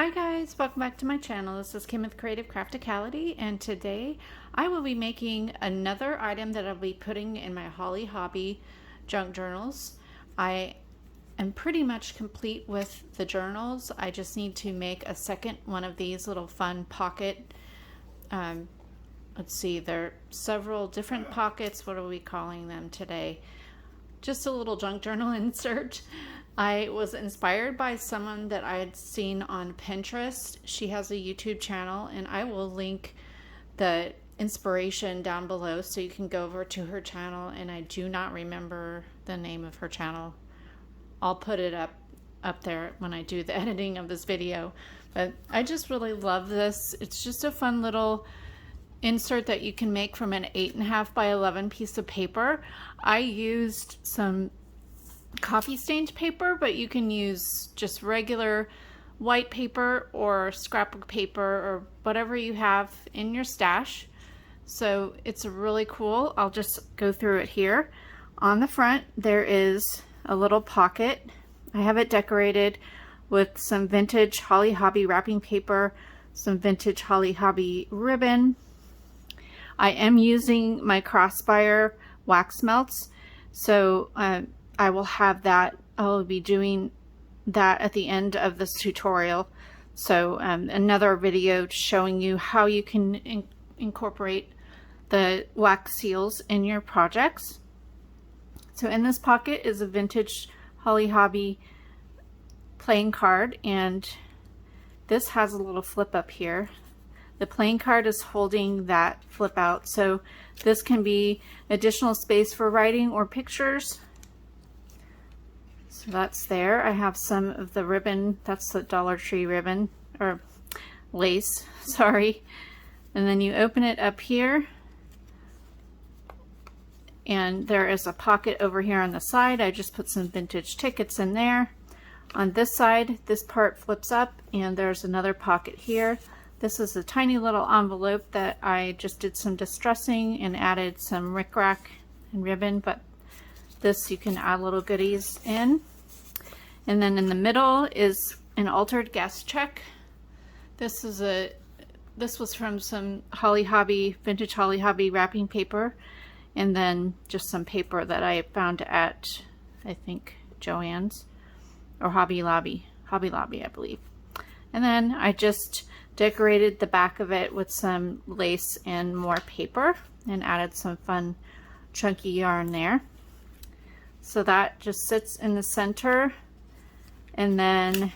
Hi guys, welcome back to my channel. This is Kim with Creative Crafticality, and today I will be making another item that I'll be putting in my Holly Hobbie junk journals. I am pretty much complete with the journals. I just need to make a second one of these little fun pocket. Let's see, there are several different pockets. What are we calling them today? Just a little junk journal insert. I was inspired by someone that I had seen on Pinterest. She has a YouTube channel, and I will link the inspiration down below so you can go over to her channel, and I do not remember the name of her channel. I'll put it up there when I do the editing of this video. But I just really love this. It's just a fun little insert that you can make from an 8.5 by 11 piece of paper. I used some coffee stained paper, but you can use just regular white paper or scrapbook paper or whatever you have in your stash. So it's really cool. I'll just go through it here. On the front there is a little pocket. I have it decorated with some vintage Holly Hobbie wrapping paper, some vintage Holly Hobbie ribbon. I am using my Craspire wax melts, so I will have that. I'll be doing that at the end of this tutorial. So another video showing you how you can incorporate the wax seals in your projects. So in this pocket is a vintage Holly Hobbie playing card, and this has a little flip up here. The playing card is holding that flip out, so this can be additional space for writing or pictures. So that's there. I have some of the ribbon. That's the Dollar Tree ribbon, or lace, sorry. And then you open it up here, and there is a pocket over here on the side. I just put some vintage tickets in there. On this side, this part flips up, and there's another pocket here. This is a tiny little envelope that I just did some distressing and added some rickrack and ribbon, but this you can add little goodies in. And then in the middle is an altered guest check. This was from some Holly Hobbie, vintage Holly Hobbie wrapping paper, and then just some paper that I found at, I think, Joann's or Hobby Lobby, I believe. And then I just decorated the back of it with some lace and more paper and added some fun chunky yarn there. So that just sits in the center. And then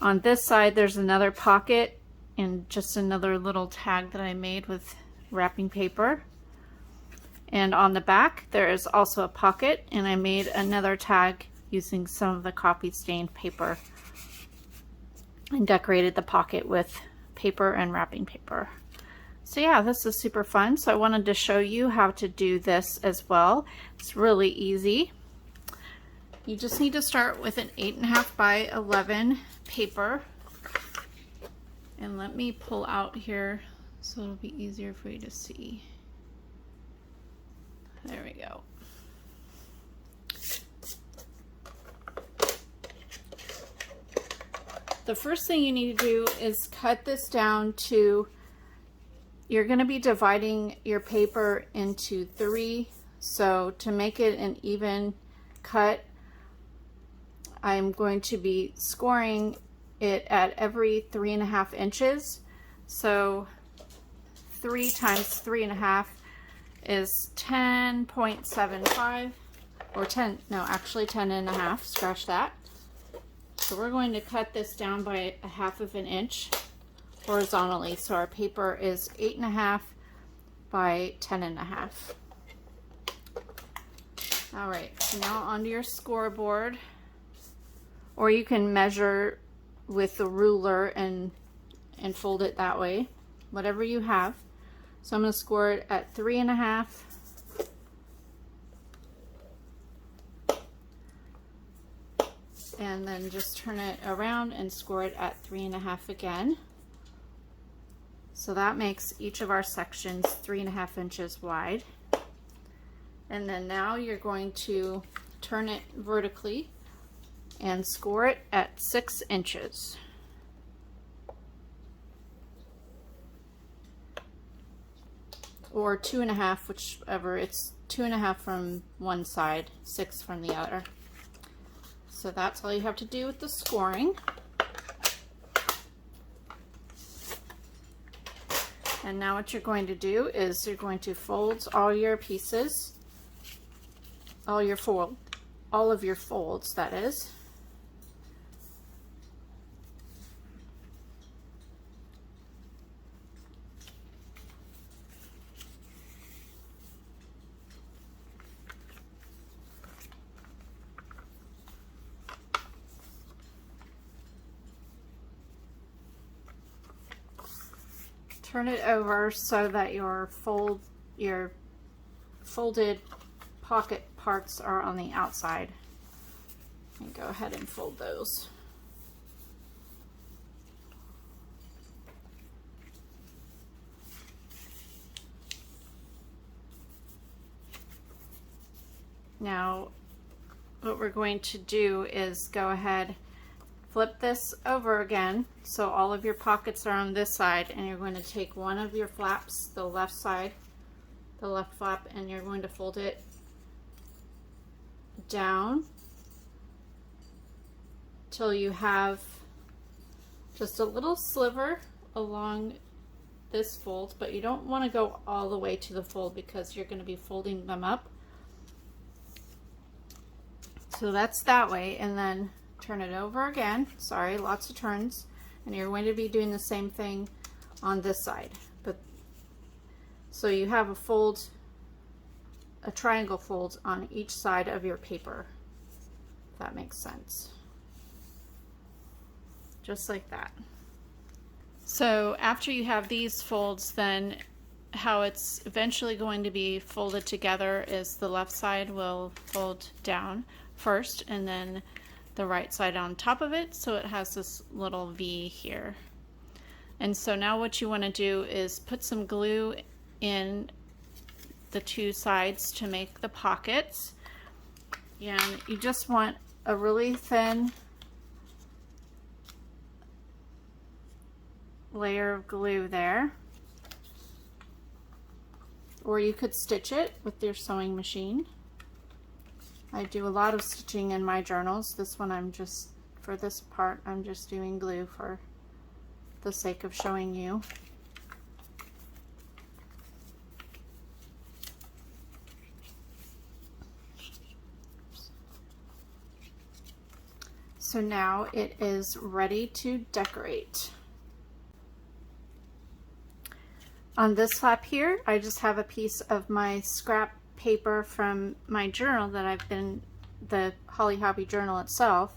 on this side there's another pocket and just another little tag that I made with wrapping paper. And on the back there is also a pocket, and I made another tag using some of the coffee stained paper and decorated the pocket with paper and wrapping paper. So yeah, this is super fun. So I wanted to show you how to do this as well. It's really easy. You just need to start with an 8.5 by 11 paper. And let me pull out here so it'll be easier for you to see. There we go. The first thing you need to do is cut this down to, you're going to be dividing your paper into 3. So to make it an even cut, I'm going to be scoring it at every 3.5 inches. So 3 times 3.5 is 10.75, or 10, no, actually 10.5, scratch that. So we're going to cut this down by 1/2 inch horizontally. So our paper is 8.5 by 10.5. All right, so now onto your scoreboard, or you can measure with the ruler and fold it that way, whatever you have. So I'm going to score it at 3.5. And then just turn it around and score it at 3.5 again. So that makes each of our sections 3.5 inches wide. And then now you're going to turn it vertically and score it at 6 inches. or 2.5, whichever. It's 2.5 from one side, 6 from the other. So that's all you have to do with the scoring. And now what you're going to do is you're going to fold all your pieces, all of your folds, that is. Turn it over so that your folded pocket parts are on the outside. And go ahead and fold those. Now, what we're going to do is go ahead, flip this over again so all of your pockets are on this side, and you're going to take one of your flaps, the left side, the left flap, and you're going to fold it down till you have just a little sliver along this fold, but you don't want to go all the way to the fold because you're going to be folding them up. So that's that way, and then turn it over again. Sorry, lots of turns. And you're going to be doing the same thing on this side. But so you have a triangle fold on each side of your paper. If that makes sense. Just like that. So after you have these folds, then how it's eventually going to be folded together is the left side will fold down first, and then the right side on top of it, so it has this little V here. And so now what you want to do is put some glue in the two sides to make the pockets, and you just want a really thin layer of glue there, or you could stitch it with your sewing machine. I do a lot of stitching in my journals. This one for this part, I'm just doing glue for the sake of showing you. So now it is ready to decorate. On this flap here, I just have a piece of my scrap paper from my journal that the Holly Hobbie journal itself.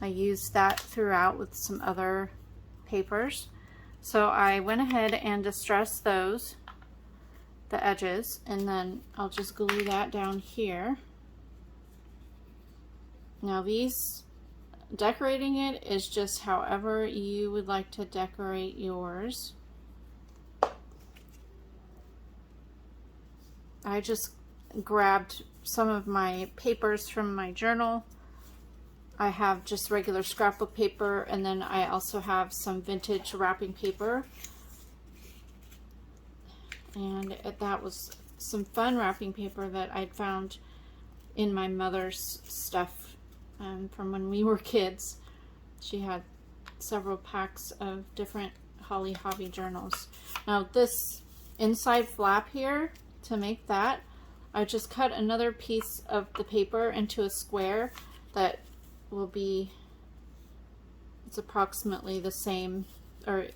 I used that throughout with some other papers. So I went ahead and distressed those, the edges, and then I'll just glue that down here. Now decorating it is just however you would like to decorate yours. I just grabbed some of my papers from my journal. I have just regular scrapbook paper, and then I also have some vintage wrapping paper. And that was some fun wrapping paper that I'd found in my mother's stuff from when we were kids. She had several packs of different Holly Hobbie journals. Now this inside flap here, to make that, I just cut another piece of the paper into a square that will be, it's approximately the same, or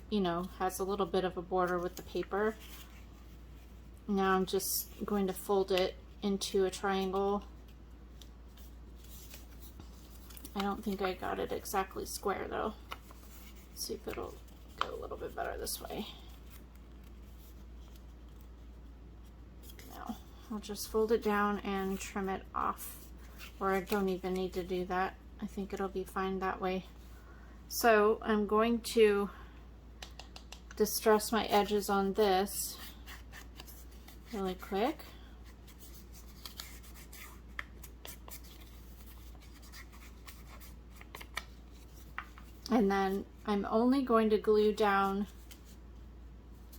has a little bit of a border with the paper. Now I'm just going to fold it into a triangle. I don't think I got it exactly square though. Let's see if it'll go a little bit better this way. I'll just fold it down and trim it off, or I don't even need to do that. I think it'll be fine that way. So I'm going to distress my edges on this really quick. And then I'm only going to glue down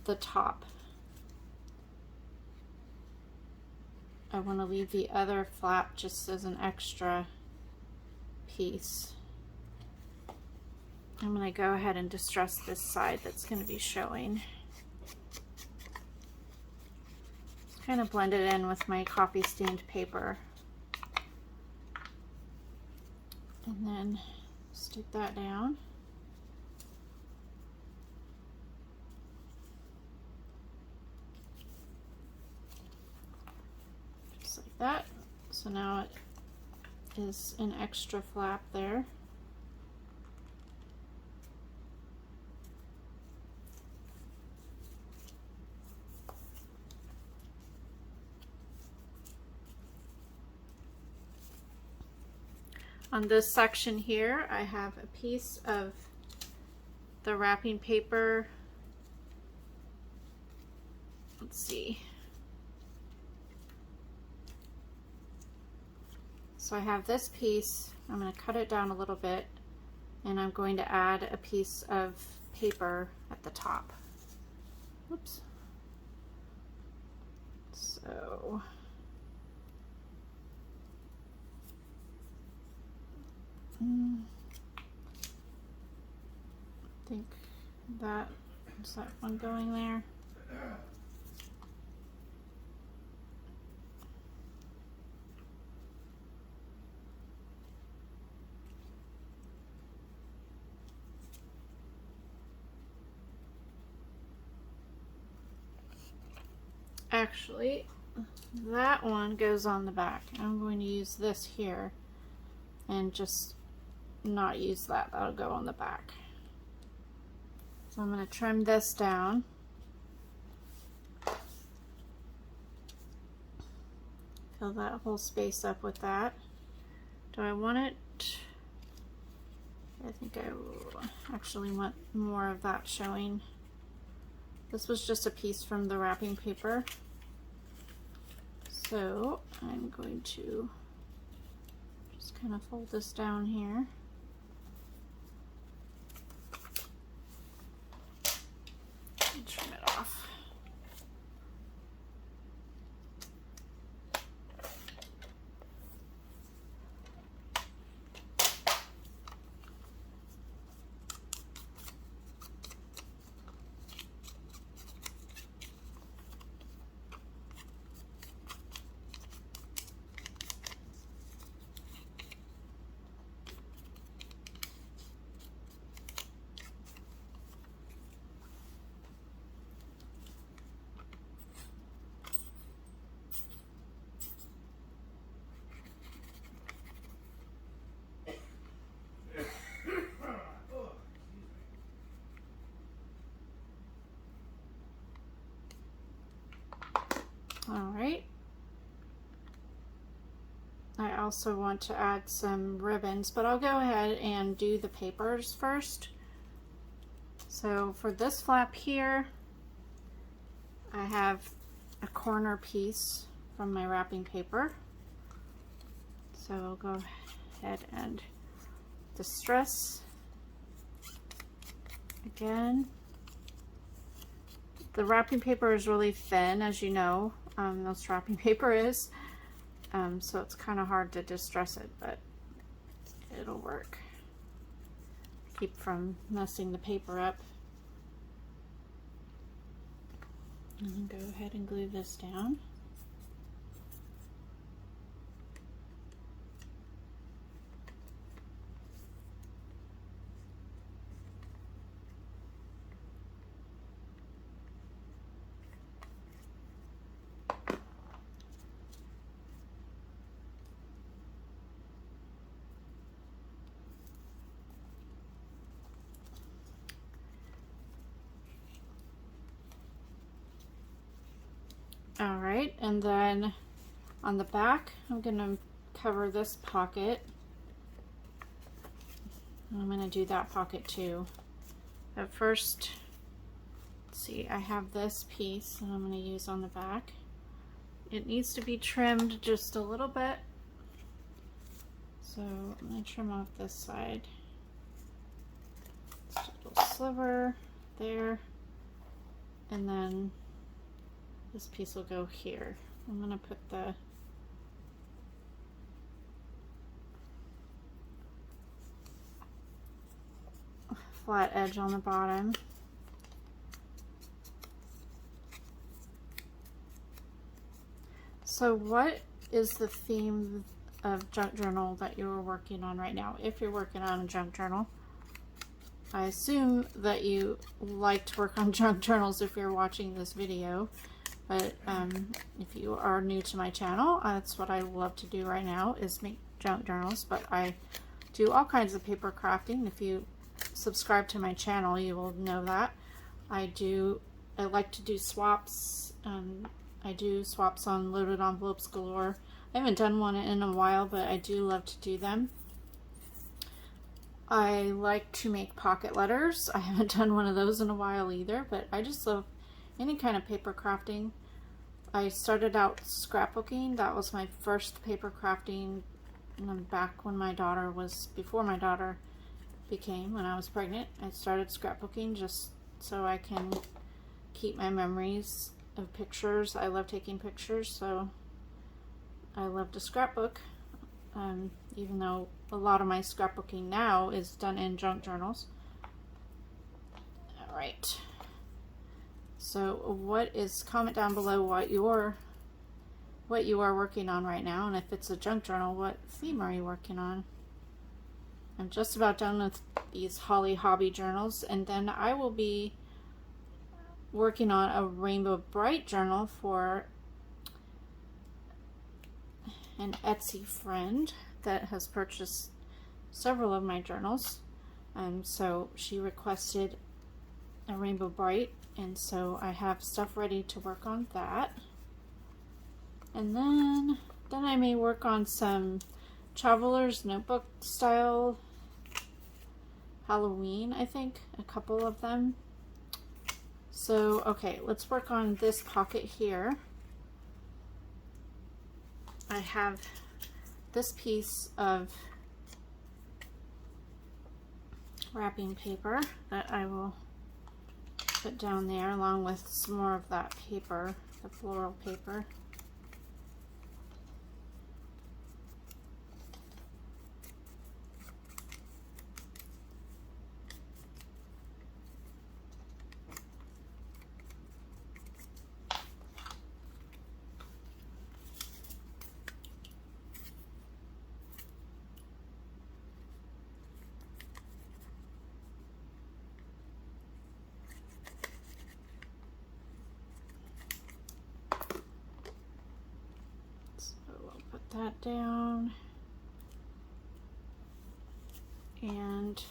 the top. I want to leave the other flap just as an extra piece. I'm going to go ahead and distress this side that's going to be showing. Kind of blend it in with my coffee stained paper. And then stick that down. Just like that. So now it is an extra flap there. On this section here, I have a piece of the wrapping paper. Let's see. So I have this piece. I'm going to cut it down a little bit, and I'm going to add a piece of paper at the top. Whoops. So I think that is that one going there. Actually, that one goes on the back. I'm going to use this here and just not use that. That'll go on the back. So I'm going to trim this down. Fill that whole space up with that. Do I want it? I think I actually want more of that showing. This was just a piece from the wrapping paper. So I'm going to just kind of fold this down here. And trim it off. All right. I also want to add some ribbons, but I'll go ahead and do the papers first. So for this flap here, I have a corner piece from my wrapping paper. So I'll go ahead and distress again. The wrapping paper is really thin, as you know. Most wrapping paper is. So it's kind of hard to distress it, but it'll work. Keep from messing the paper up. And then go ahead and glue this down. All right, and then on the back, I'm gonna cover this pocket. I'm gonna do that pocket too. But first, let's see, I have this piece that I'm gonna use on the back. It needs to be trimmed just a little bit. So I'm gonna trim off this side. Just a little sliver there, and then this piece will go here. I'm going to put the flat edge on the bottom. So what is the theme of junk journal that you're working on right now? If you're working on a junk journal, I assume that you like to work on junk journals if you're watching this video, but if you are new to my channel, that's what I love to do right now, is make junk journals. But I do all kinds of paper crafting. If you subscribe to my channel, you will know that. I like to do swaps. I do swaps on loaded envelopes galore. I haven't done one in a while, but I do love to do them. I like to make pocket letters. I haven't done one of those in a while either, but I just love any kind of paper crafting. I started out scrapbooking. That was my first paper crafting back when before my daughter became, when I was pregnant. I started scrapbooking just so I can keep my memories of pictures. I love taking pictures, so I love to scrapbook, even though a lot of my scrapbooking now is done in junk journals. All right. So comment down below what you are working on right now, and if it's a junk journal, what theme are you working on? I'm just about done with these Holly Hobbie journals, and then I will be working on a Rainbow Bright journal for an Etsy friend that has purchased several of my journals. So she requested a Rainbow Bright, and so I have stuff ready to work on that. And then I may work on some Traveler's Notebook style Halloween, I think, a couple of them. So, okay, let's work on this pocket here. I have this piece of wrapping paper that I will put down there, along with some more of that paper, the floral paper. That down, and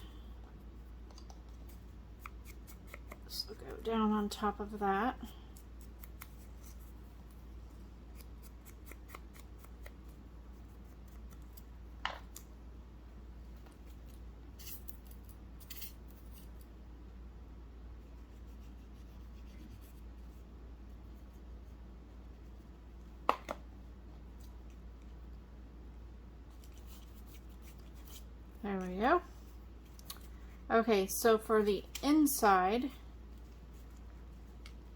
this will go down on top of that. There we go. Okay, so for the inside,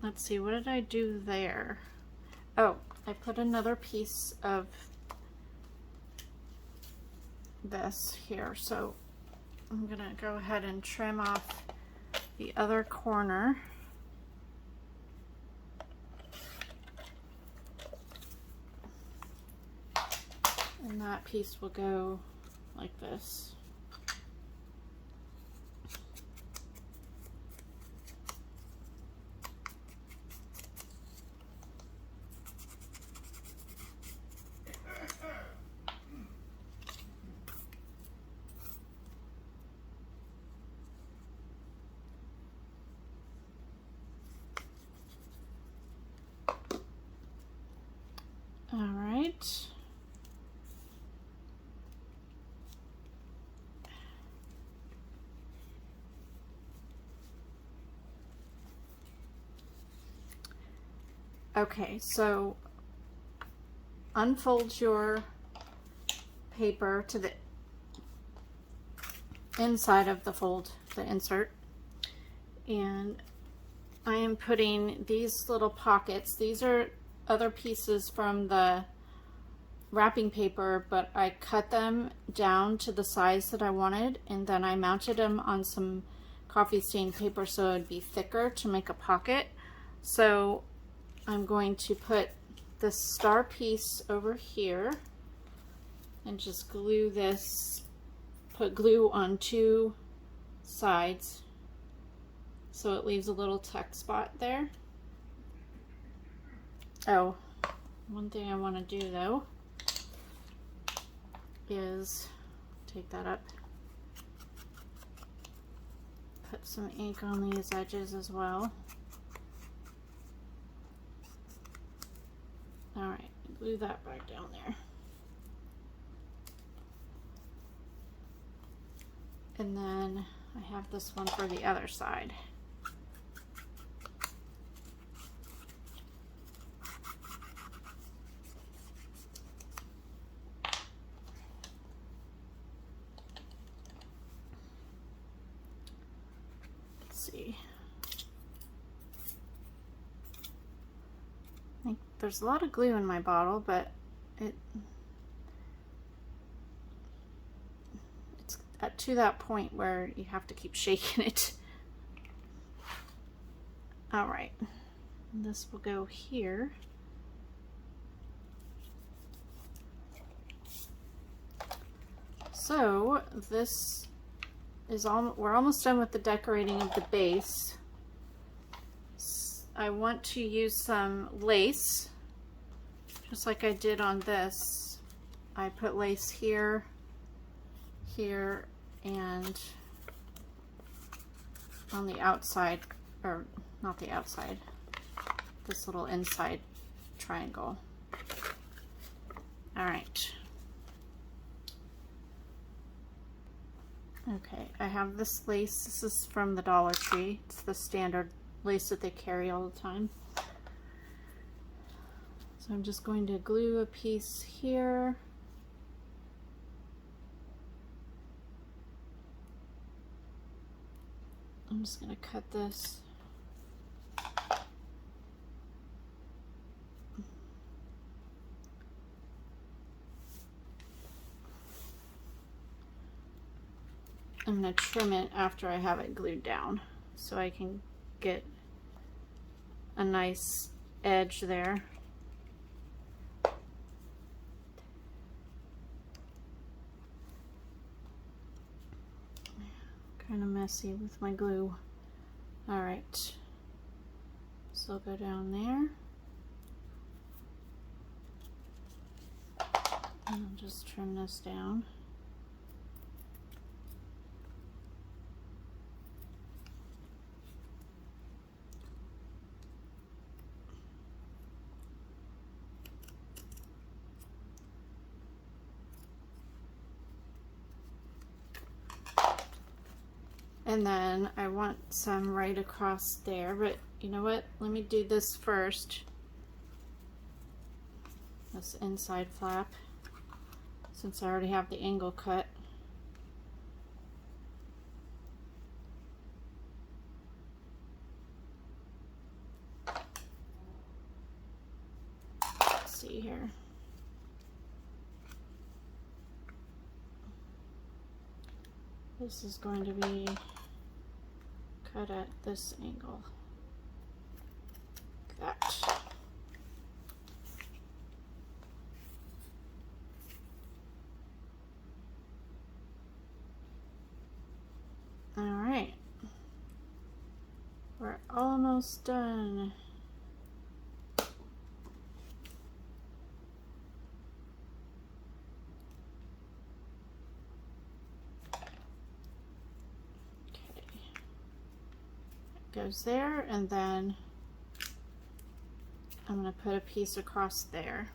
let's see, what did I do there? Oh, I put another piece of this here, so I'm gonna go ahead and trim off the other corner. And that piece will go like this. All right. Okay, so unfold your paper to the inside of the fold, the insert, and I am putting these little pockets. These are other pieces from the wrapping paper, but I cut them down to the size that I wanted, and then I mounted them on some coffee stained paper so it would be thicker to make a pocket. So I'm going to put this star piece over here and just glue this, put glue on two sides so it leaves a little tuck spot there. Oh, one thing I want to do though is take that up, put some ink on these edges as well. Alright, glue that back down there. And then I have this one for the other side. Let's see. I think there's a lot of glue in my bottle, but it's to that point where you have to keep shaking it. All right, this will go here. So this is we're almost done with the decorating of the base. I want to use some lace, just like I did on this. I put lace here, here, and on the outside, or not the outside, this little inside triangle. All right. Okay, I have this lace. This is from the Dollar Tree. It's the standard lace that they carry all the time. So I'm just going to glue a piece here. I'm just going to cut this. I'm going to trim it after I have it glued down so I can get a nice edge there. Kind of messy with my glue. All right, so I'll go down there. And I'll just trim this down. And then I want some right across there, but you know what? Let me do this first. This inside flap, since I already have the angle cut. Let's see here. This is going to be cut at this angle, like that. All right, we're almost done. Goes there, and then I'm going to put a piece across there.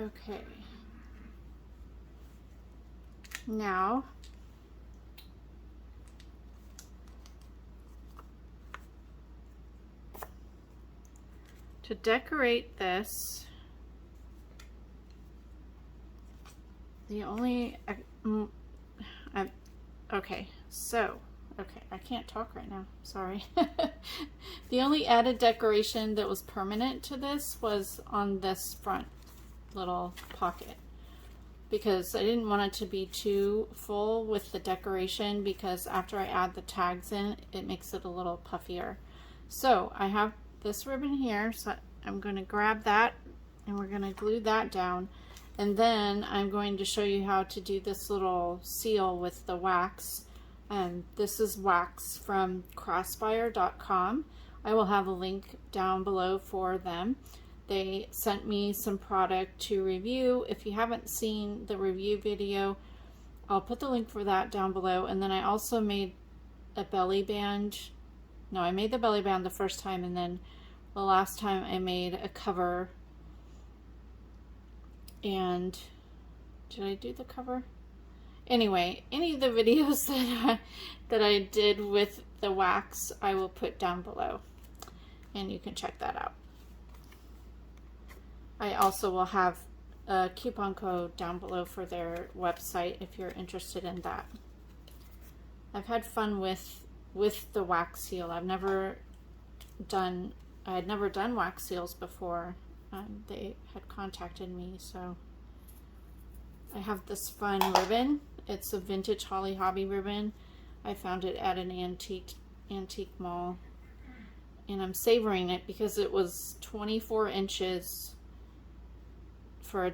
Okay. Now, to decorate this, the only, okay, so, okay, I can't talk right now, sorry. The only added decoration that was permanent to this was on this front little pocket, because I didn't want it to be too full with the decoration, because after I add the tags in, it makes it a little puffier. So I have this ribbon here, so I'm going to grab that and we're going to glue that down, and then I'm going to show you how to do this little seal with the wax. This is wax from Craspire.com. I will have a link down below for them. They sent me some product to review. If you haven't seen the review video, I'll put the link for that down below. And then I also made a belly band. No, I made the belly band the first time, and then the last time I made a cover. And did I do the cover? Anyway, any of the videos that I did with the wax, I will put down below, and you can check that out. I also will have a coupon code down below for their website if you're interested in that. I've had fun with the wax seal. I had never done wax seals before. They had contacted me, so I have this fun ribbon. It's a vintage Holly Hobbie ribbon. I found it at an antique mall, and I'm savoring it because it was 24 inches for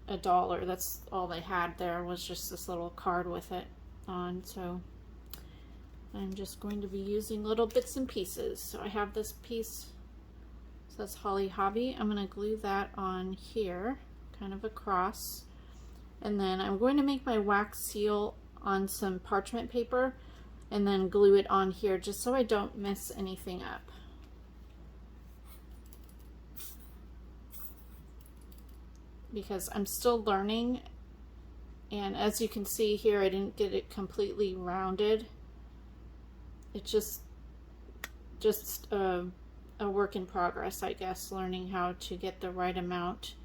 $1. That's all they had there, was just this little card with it on. So I'm just going to be using little bits and pieces. So I have this piece, says Holly Hobbie. I'm going to glue that on here, kind of across. And then I'm going to make my wax seal on some parchment paper and then glue it on here just so I don't mess anything up. Because I'm still learning, and as you can see here, I didn't get it completely rounded. It's just a work in progress, I guess, learning how to get the right amount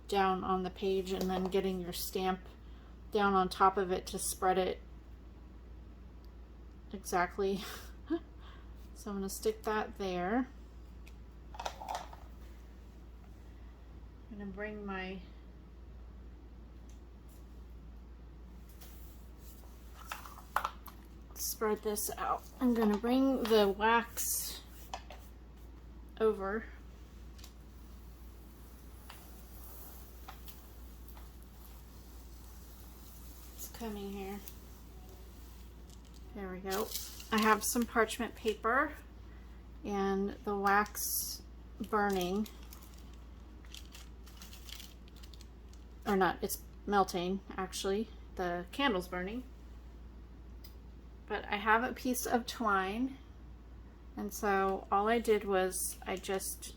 down on the page and then getting your stamp down on top of it to spread it exactly. So I'm going to stick that there. I'm going to bring my spread this out. I'm going to bring the wax over. It's coming here. There we go. I have some parchment paper and the wax burning. Or not, it's melting actually. The candle's burning. But I have a piece of twine, and so all I did was I just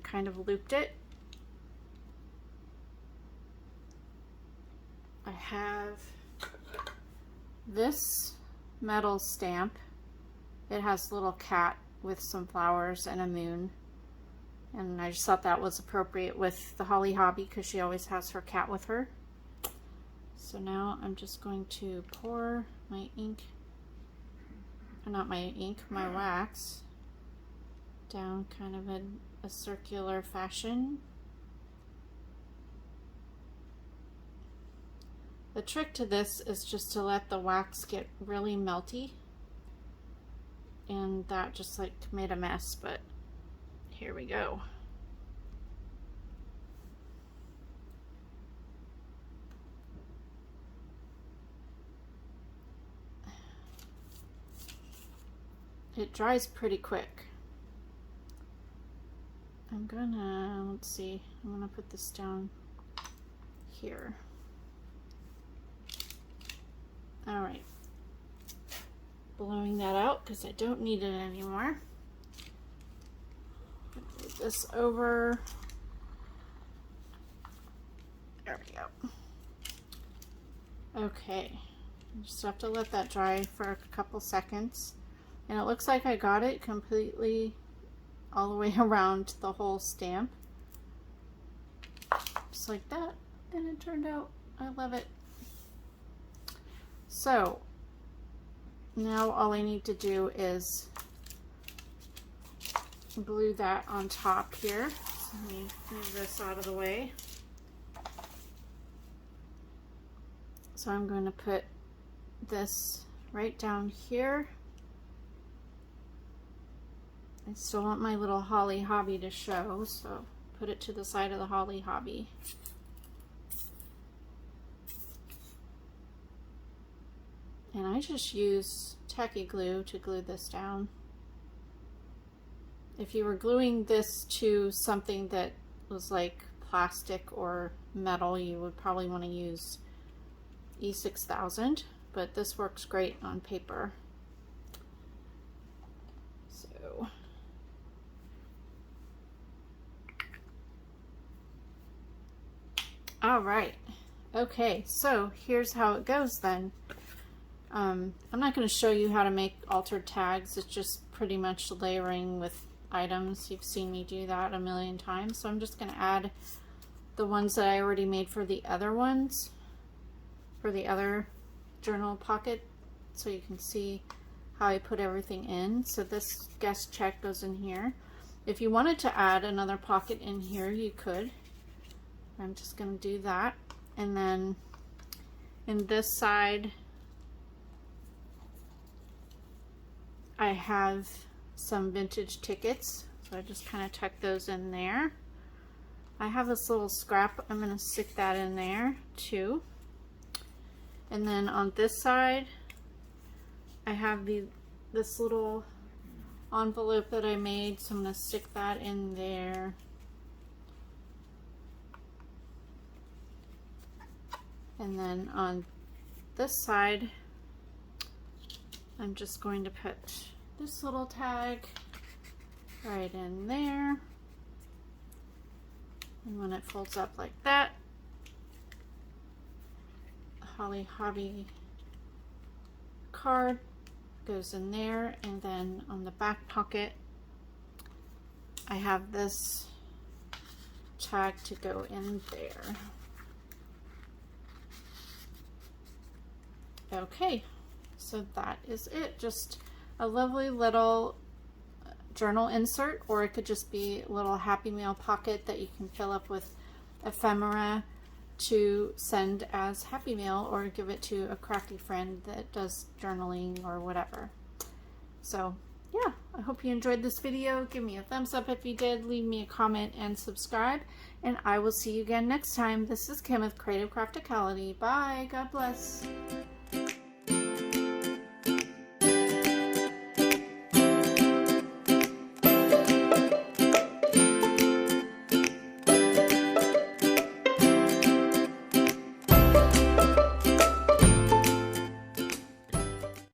kind of looped it. I have this metal stamp. It has a little cat with some flowers and a moon, and I just thought that was appropriate with the Holly Hobbie because she always has her cat with her. So now I'm just going to pour my ink, my wax down kind of in a circular fashion. The trick to this is just to let the wax get really melty, and that just like made a mess, but here we go. It dries pretty quick. I'm gonna, let's see, I'm gonna put this down here. All right, blowing that out because I don't need it anymore. Put this over. There we go. Okay, just have to let that dry for a couple seconds. And it looks like I got it completely all the way around the whole stamp. Just like that. And it turned out, I love it. So now all I need to do is glue that on top here. So let me move this out of the way. So I'm going to put this right down here. I still want my little Holly Hobbie to show, so put it to the side of the Holly Hobbie. And I just use tacky glue to glue this down. If you were gluing this to something that was like plastic or metal, you would probably want to use E6000, but this works great on paper. So all right, okay, so here's how it goes then. I'm not going to show you how to make altered tags. It's just pretty much layering with items. You've seen me do that a million times, so I'm just going to add the ones that I already made for the other ones, for the other journal pocket, so you can see how I put everything in. So this guest check goes in here. If you wanted to add another pocket in here, you could. I'm just going to do that. And then in this side, I have some vintage tickets, so I just kind of tuck those in there. I have this little scrap, I'm going to stick that in there too. And then on this side, I have this little envelope that I made, so I'm going to stick that in there. And then on this side, I'm just going to put this little tag right in there. And when it folds up like that, the Holly Hobbie card goes in there. And then on the back pocket, I have this tag to go in there. Okay, so that is it. Just a lovely little journal insert, or it could just be a little Happy Mail pocket that you can fill up with ephemera to send as Happy Mail, or give it to a crafty friend that does journaling or whatever. So yeah, I hope you enjoyed this video. Give me a thumbs up if you did, leave me a comment and subscribe, and I will see you again next time. This is Kim with Creative Crafticality. Bye, God bless.